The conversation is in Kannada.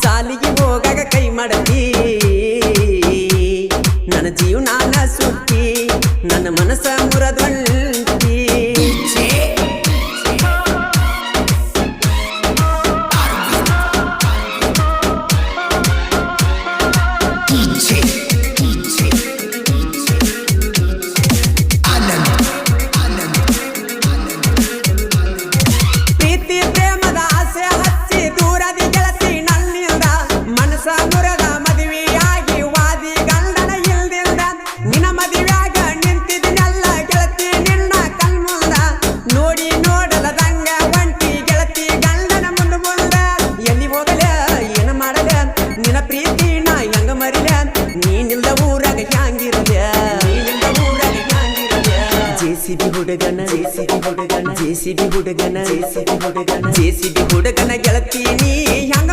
ಸಾಲಿಗೆ ಹೋಗಾಗ ಕೈ ಮಾಡತಿ ನನ್ನ ಜೀವನಾನ ಸುತ್ತಿ ನನ್ನ ಮನಸ್ಸ ಮುರದೊಂಟಿ ಪ್ರೀತಿ ಪ್ರೇಮದ ಆಸೆ ಹಚ್ಚಿ ದೂರದಿ ಗೆಳತಿ ನನ್ನಿಂದ ಮನಸ್ಸ ಮುರದ ಮದುವೆಯಾಗಿ ವಾದಿ ಗಂಡನ ಇಲ್ದಿಂದ ನಿನ್ನ ಮದುವೆಯಾಗ ನಿಂತಿದ್ದನೆಲ್ಲ ಗೆಳತಿ ನಿನ್ನ ಕಣ್ಮುಂದ ನೋಡಿ ನೋಡಲದಂಗ ಒಂಟಿ ಗೆಳತಿ ಗಂಡನ ಮುಂದ ಮುಂದ ಎಲ್ಲಿ ಹೋಗಲ ಏನ ಮಾಡಲ ನಿನ್ನ ಪ್ರೀತಿ ನಾ ಹೆಂಗ ಮರಿಲ ನೀನಿಲ್ದ ಊರಾಗ ಹ್ಯಾಂಗಿರಲ ಜೆಸಿಬಿ ಹುಡುಗನ ಜೆಸಿಬಿ ಹುಡುಗನ ಗೆಳತಿ ನೀ ಹೆಂಗ